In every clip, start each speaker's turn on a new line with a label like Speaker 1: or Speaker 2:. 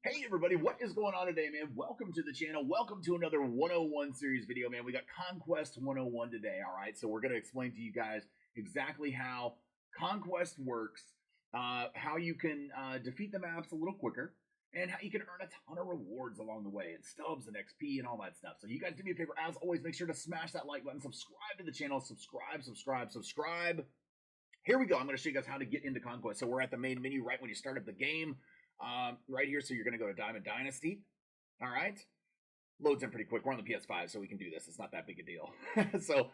Speaker 1: Hey everybody, what is going on today, man? Welcome to the channel. Welcome to another 101 series video, man. We got Conquest 101 today, all right? So we're going to explain to you guys exactly how Conquest works, how you can defeat the maps a little quicker, and how you can earn a ton of rewards along the way, and stubs and XP and all that stuff. So you guys do me a favor, as always, make sure to smash that like button, subscribe to the channel, subscribe. Here we go. I'm going to show you guys how to get into Conquest. So we're at the main menu right when you start up the game. Right here, so you're going to go to Diamond Dynasty. All right. Loads in pretty quick. We're on the PS5, so we can do this. It's not that big a deal. So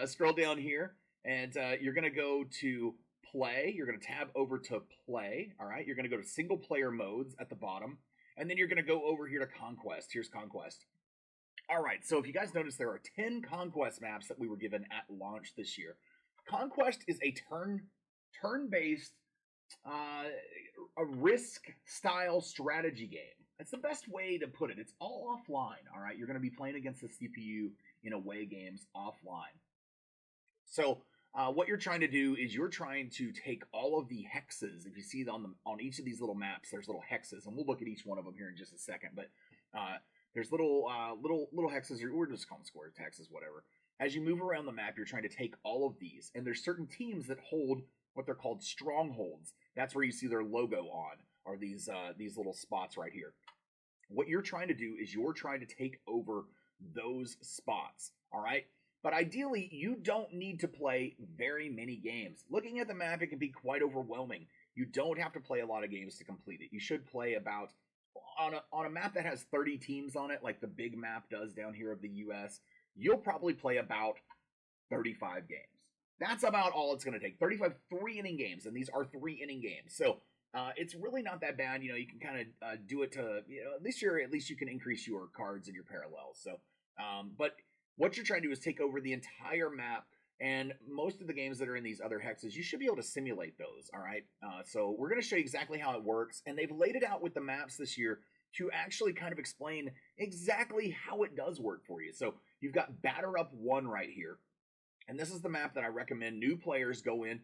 Speaker 1: scroll down here, and you're going to go to Play. You're going to tab over to Play. All right. You're going to go to Single Player Modes at the bottom, and then you're going to go over here to Conquest. Here's Conquest. All right. So if you guys notice, there are 10 Conquest maps that we were given at launch this year. Conquest is a turn-based a risk-style strategy game. That's the best way to put it. It's all offline, all right? You're going to be playing against the CPU in away games offline. So what you're trying to do is you're trying to take all of the hexes. If you see on each of these little maps, there's little hexes, and we'll look at each one of them here in just a second. But there's little hexes, or we're just calling them square hexes, whatever. As you move around the map, you're trying to take all of these, and there's certain teams that hold what they're called strongholds. That's where you see their logo on, or these little spots right here. What you're trying to do is you're trying to take over those spots, all right? But ideally, you don't need to play very many games. Looking at the map, it can be quite overwhelming. You don't have to play a lot of games to complete it. You should play about, on a map that has 30 teams on it, like the big map does down here of the US, you'll probably play about 35 games. That's about all it's going to take. 35 3-inning games, and these are 3-inning games. So it's really not that bad. You know, you can kind of do it to, you know, at least you can increase your cards and your parallels. So, but what you're trying to do is take over the entire map, and most of the games that are in these other hexes, you should be able to simulate those, all right? So we're going to show you exactly how it works, and they've laid it out with the maps this year to actually kind of explain exactly how it does work for you. So you've got Batter Up 1 right here. And this is the map that I recommend new players go in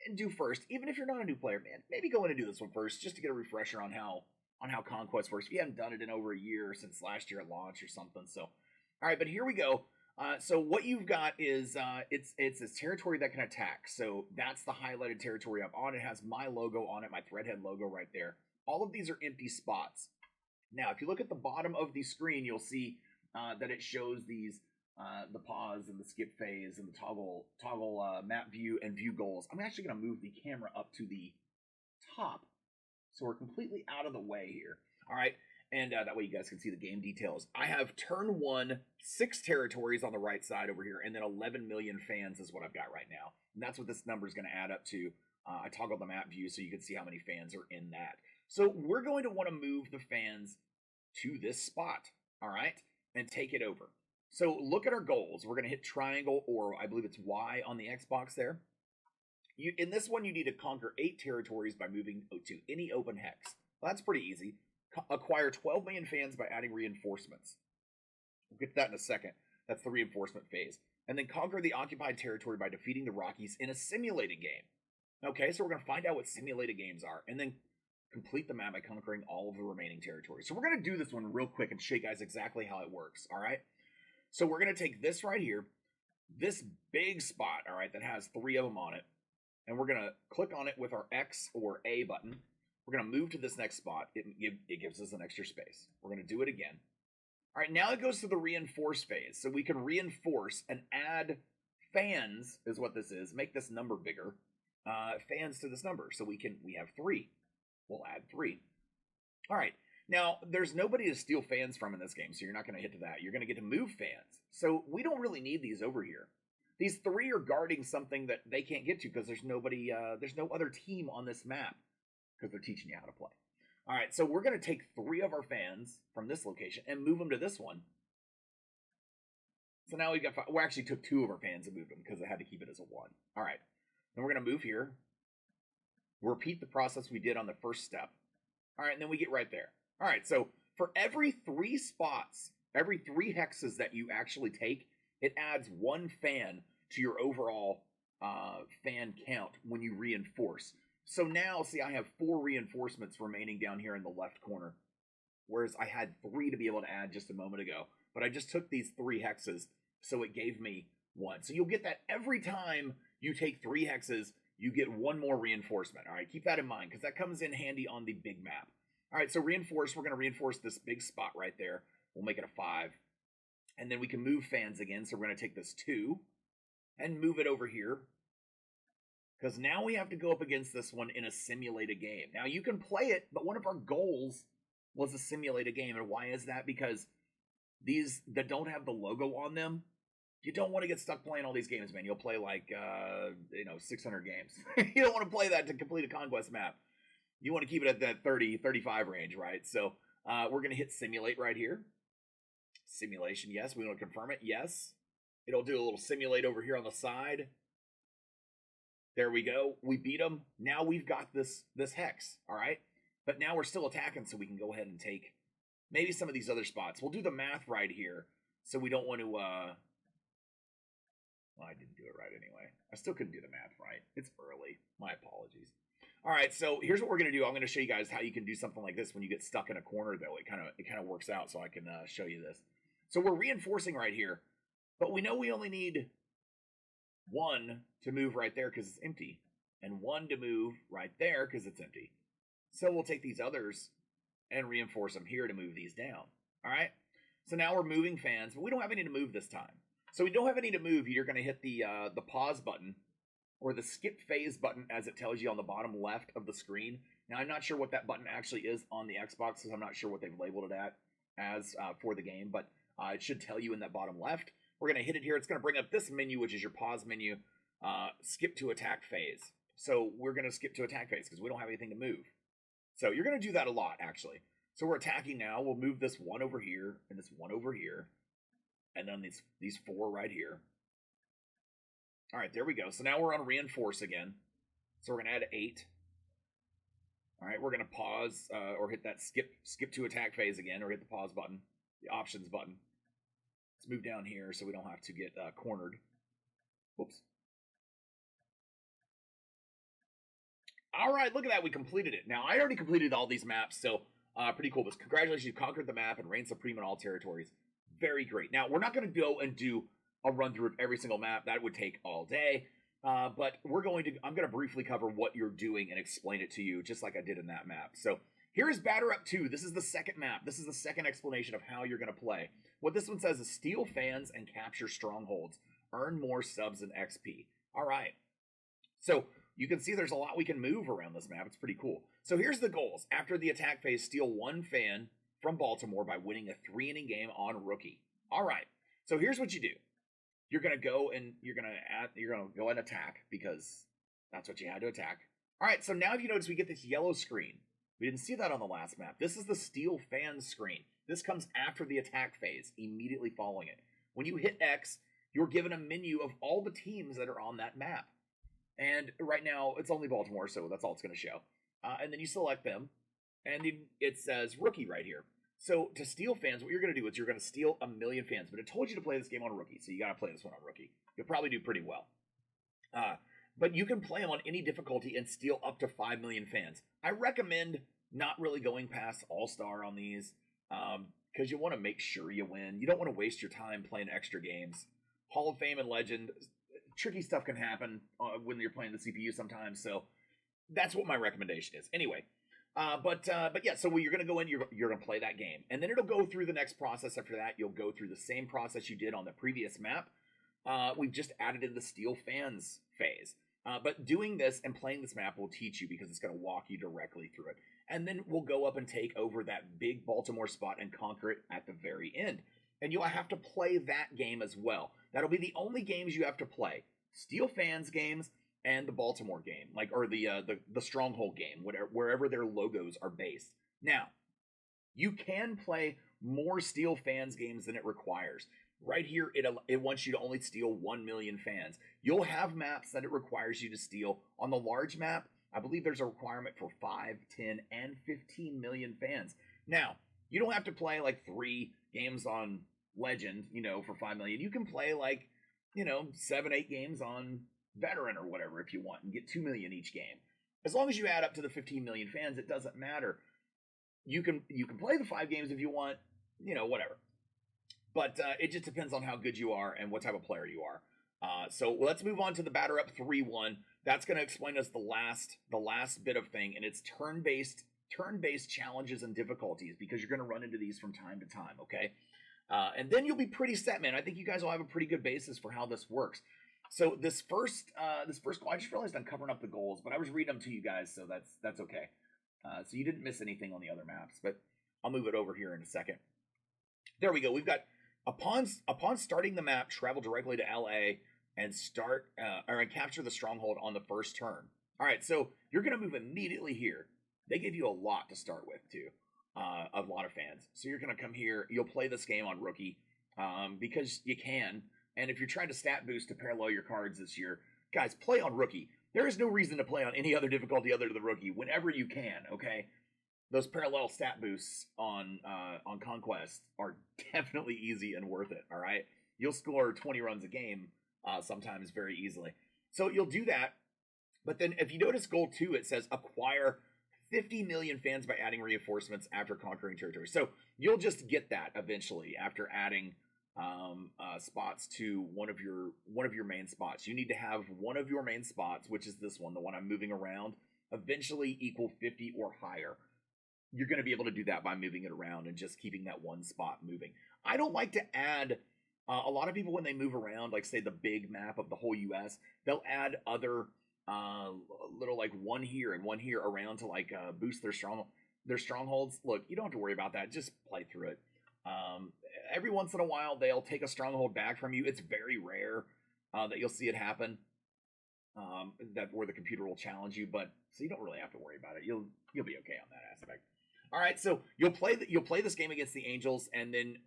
Speaker 1: and do first. Even if you're not a new player, man, maybe go in and do this one first just to get a refresher on how Conquest works. If you haven't done it in over a year since last year at launch or something. So, all right, but here we go. So what you've got is it's this territory that can attack. So that's the highlighted territory I'm on. It has my logo on it, my Threadhead logo right there. All of these are empty spots. Now, if you look at the bottom of the screen, you'll see that it shows these the pause and the skip phase and the toggle map view and view goals. I'm actually going to move the camera up to the top so we're completely out of the way here. All right, and that way you guys can see the game details. I have turn 1, 6 territories on the right side over here, and then 11 million fans is what I've got right now. And that's what this number is going to add up to. I toggled the map view so you can see how many fans are in that. So we're going to want to move the fans to this spot, all right, and take it over. So look at our goals. We're going to hit triangle, or I believe it's Y on the Xbox there. In this one, you need to conquer 8 territories by moving to any open hex. Well, that's pretty easy. Acquire 12 million fans by adding reinforcements. We'll get to that in a second. That's the reinforcement phase. And then conquer the occupied territory by defeating the Rockies in a simulated game. Okay, so we're going to find out what simulated games are, and then complete the map by conquering all of the remaining territories. So we're going to do this one real quick and show you guys exactly how it works, all right? So we're going to take this right here, this big spot, all right, that has 3 of them on it, and we're going to click on it with our X or A button. We're going to move to this next spot. It gives us an extra space. We're going to do it again. All right, now it goes to the reinforce phase. So we can reinforce and add fans, is what this is. Make this number bigger. Fans to this number. So we have 3. We'll add 3. All right. Now, there's nobody to steal fans from in this game, so you're not going to hit to that. You're going to get to move fans. So we don't really need these over here. These 3 are guarding something that they can't get to because there's nobody, there's no other team on this map because they're teaching you how to play. All right, so we're going to take 3 of our fans from this location and move them to this one. So now we actually took 2 of our fans and moved them because I had to keep it as a 1. All right, then we're going to move here. We'll repeat the process we did on the first step. All right, and then we get right there. All right, so for every 3 spots, every 3 hexes that you actually take, it adds 1 fan to your overall fan count when you reinforce. So now, see, I have 4 reinforcements remaining down here in the left corner. whereas I had 3 to be able to add just a moment ago. But I just took these 3 hexes, so it gave me 1. So you'll get that every time you take 3 hexes, you get 1 more reinforcement. All right, keep that in mind, because that comes in handy on the big map. All right, so reinforce, we're going to reinforce this big spot right there. We'll make it a 5. And then we can move fans again, so we're going to take this 2 and move it over here. Because now we have to go up against this one in a simulated game. Now, you can play it, but one of our goals was to simulate a game. And why is that? Because these that don't have the logo on them, you don't want to get stuck playing all these games, man. You'll play like, 600 games. You don't want to play that to complete a Conquest map. You want to keep it at that 30, 35 range, right? So we're going to hit simulate right here. Simulation, yes. We want to confirm it, yes. It'll do a little simulate over here on the side. There we go. We beat them. Now we've got this hex, all right? But now we're still attacking, so we can go ahead and take maybe some of these other spots. We'll do the math right here, so we don't want to, well, I didn't do it right anyway. I still couldn't do the math right. It's early. My apologies. All right, so here's what we're going to do. I'm going to show you guys how you can do something like this when you get stuck in a corner, though. It kind of works out, so I can show you this. So we're reinforcing right here, but we know we only need 1 to move right there because it's empty, and 1 to move right there because it's empty. So we'll take these others and reinforce them here to move these down. All right? So now we're moving fans, but we don't have any to move this time. So we don't have any to move. You're going to hit the pause button or the skip phase button as it tells you on the bottom left of the screen. Now, I'm not sure what that button actually is on the Xbox because I'm not sure what they've labeled it as for the game, but it should tell you in that bottom left. We're going to hit it here. It's going to bring up this menu, which is your pause menu, skip to attack phase. So we're going to skip to attack phase because we don't have anything to move. So you're going to do that a lot, actually. So we're attacking now. We'll move this 1 over here and this 1 over here. And then these 4 right here. All right, there we go. So now we're on reinforce again. So we're going to add 8. All right, we're going to pause or hit that skip to attack phase again, or hit the pause button, the options button. Let's move down here so we don't have to get cornered. Whoops. All right, look at that. We completed it. Now, I already completed all these maps, so pretty cool. But congratulations, you conquered the map and reigned supreme in all territories. Very great. Now, we're not going to go and do a run-through of every single map. That would take all day. But I'm going to briefly cover what you're doing and explain it to you, just like I did in that map. So here is Batter Up 2. This is the second map. This is the second explanation of how you're going to play. What this one says is steal fans and capture strongholds. Earn more subs and XP. All right. So you can see there's a lot we can move around this map. It's pretty cool. So here's the goals. After the attack phase, steal 1 fan from Baltimore by winning a 3-inning game on rookie. All right. So here's what you do. You're going to go and you're going to go and attack because that's what you had to attack. All right. So now if you notice, we get this yellow screen. We didn't see that on the last map. This is the steal fans screen. This comes after the attack phase, immediately following it. When you hit X, you're given a menu of all the teams that are on that map. And right now, it's only Baltimore, so that's all it's going to show. And then you select them, and it says rookie right here. So to steal fans, what you're going to do is you're going to steal 1 million fans. But it told you to play this game on rookie, so you got to play this one on rookie. You'll probably do pretty well. But you can play them on any difficulty and steal up to 5 million fans. I recommend not really going past All-Star on these because you want to make sure you win. You don't want to waste your time playing extra games. Hall of Fame and Legend, tricky stuff can happen when you're playing the CPU sometimes, so that's what my recommendation is. Anyway, but yeah, so when you're going to go in, you're going to play that game, and then it'll go through the next process after that. You'll go through the same process you did on the previous map. We've just added in the steal fans phase. But doing this and playing this map will teach you because it's going to walk you directly through it. And then we'll go up and take over that big Baltimore spot and conquer it at the very end. And you'll have to play that game as well. That'll be the only games you have to play. Steal fans games and the Baltimore game, or the Stronghold game, wherever their logos are based. Now, you can play more steal fans games than it requires. Right here, it wants you to only steal 1 million fans. You'll have maps that it requires you to steal. On the large map, I believe there's a requirement for 5, 10, and 15 million fans. Now, you don't have to play 3 games on Legend, for 5 million. You can play 7, 8 games on Veteran or whatever if you want and get 2 million each game. As long as you add up to the 15 million fans, it doesn't matter. you can play the 5 games if you want, whatever. But it just depends on how good you are and what type of player you are. So let's move on to the batter up 3-1. That's going to explain us the last bit of thing, and it's turn-based challenges and difficulties, because you're going to run into these from time to time, okay? And then you'll be pretty set, man. I think you guys will have a pretty good basis for how this works. So this first goal, I just realized I'm covering up the goals, but I was reading them to you guys, so that's okay. So you didn't miss anything on the other maps, but I'll move it over here in a second. There we go. We've got upon starting the map, travel directly to LA and and capture the stronghold on the first turn. All right, so you're going to move immediately here. They give you a lot to start with too, a lot of fans. So you're going to come here. You'll play this game on rookie because you can. And if you're trying to stat boost to parallel your cards this year, guys, play on rookie. There is no reason to play on any other difficulty other than the rookie whenever you can, okay? Those parallel stat boosts on Conquest are definitely easy and worth it, all right? You'll score 20 runs a game sometimes very easily. So you'll do that, but then if you notice goal 2, it says acquire 50 million fans by adding reinforcements after conquering territory. So you'll just get that eventually after adding spots to one of your main spots. You need to have one of your main spots, which is this one, the one I'm moving around, eventually equal 50 or higher. You're going to be able to do that by moving it around and just keeping that one spot moving. I don't like to add, a lot of people when they move around, like say the big map of the whole US, they'll add other little like one here and one here around to like boost their strongholds. Look, you don't have to worry about that. Just play through it. Every once in a while, they'll take a stronghold back from you. It's very rare that you'll see it happen. That where the computer will challenge you, but so you don't really have to worry about it. You'll be okay on that aspect. All right, so you'll play this game against the Angels, and then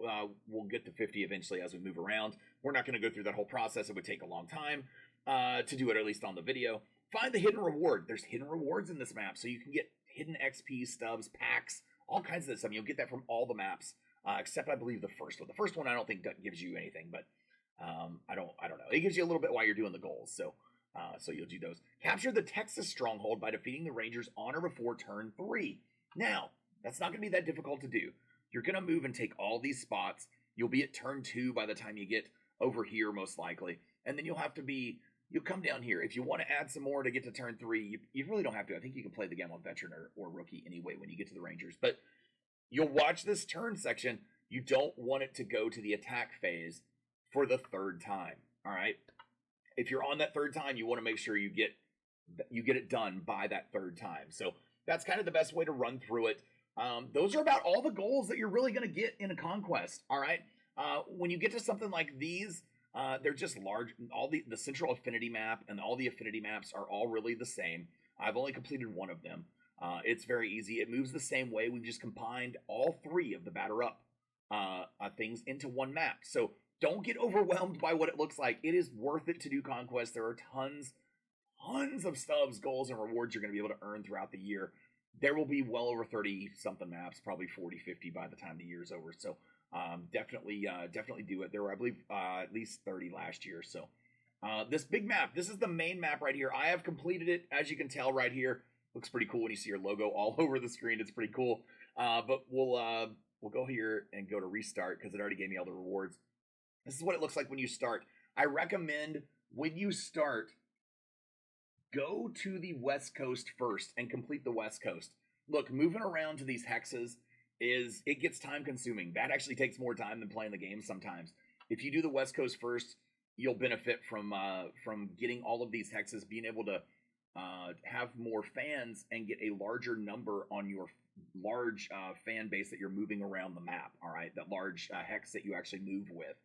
Speaker 1: we'll get to 50 eventually as we move around. We're not going to go through that whole process. It would take a long time to do it, at least on the video. Find the hidden reward. There's hidden rewards in this map, so you can get hidden XP, stubs, packs, all kinds of this stuff. You'll get that from all the maps, except I believe the first one. The first one I don't think gives you anything, but I don't know. It gives you a little bit while you're doing the goals, so you'll do those. Capture the Texas stronghold by defeating the Rangers on or before turn 3. Now, that's not going to be that difficult to do. You're going to move and take all these spots. You'll be at turn 2 by the time you get over here, most likely. And then you'll come down here. If you want to add some more to get to turn 3, you really don't have to. I think you can play the game on veteran or rookie anyway when you get to the Rangers. But you'll watch this turn section. You don't want it to go to the attack phase for the 3rd time. All right? If you're on that 3rd time, you want to make sure you get it done by that 3rd time. So that's kind of the best way to run through it. Those are about all the goals that you're really going to get in a Conquest, all right? When you get to something like these, they're just large. All the central affinity map and all the affinity maps are all really the same. I've only completed one of them. It's very easy. It moves the same way. We've just combined all 3 of the batter up things into one map. So don't get overwhelmed by what it looks like. It is worth it to do Conquest. There are tons of stubs, goals, and rewards you're going to be able to earn throughout the year. There will be well over 30-something maps, probably 40, 50 by the time the year's over. So definitely do it. There were, I believe, at least 30 last year. So this big map, this is the main map right here. I have completed it, as you can tell right here. Looks pretty cool when you see your logo all over the screen. It's pretty cool. But we'll go here and go to restart because it already gave me all the rewards. This is what it looks like when you start. I recommend when you start, go to the West Coast first and complete the West Coast. Look, moving around to these hexes it gets time consuming. That actually takes more time than playing the game sometimes. If you do the West Coast first, you'll benefit from getting all of these hexes, being able to have more fans and get a larger number on your large fan base that you're moving around the map, all right? That large hex that you actually move with.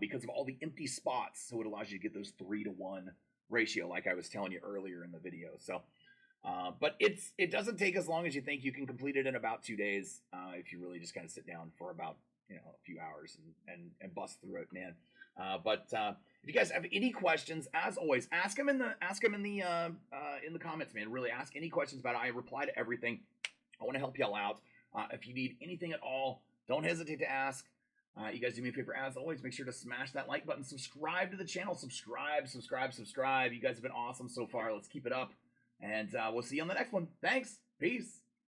Speaker 1: Because of all the empty spots, so it allows you to get those 3-to-1 ratio, like I was telling you earlier in the video. So, but it doesn't take as long as you think. You can complete it in about 2 days if you really just kind of sit down for about a few hours and bust through it, man. But if you guys have any questions, as always, ask them in the comments, man. Really ask any questions about it. I reply to everything. I want to help y'all out. If you need anything at all, don't hesitate to ask. You guys do me a favor, as always, make sure to smash that like button, subscribe to the channel, subscribe. You guys have been awesome so far. Let's keep it up, and we'll see you on the next one. Thanks. Peace.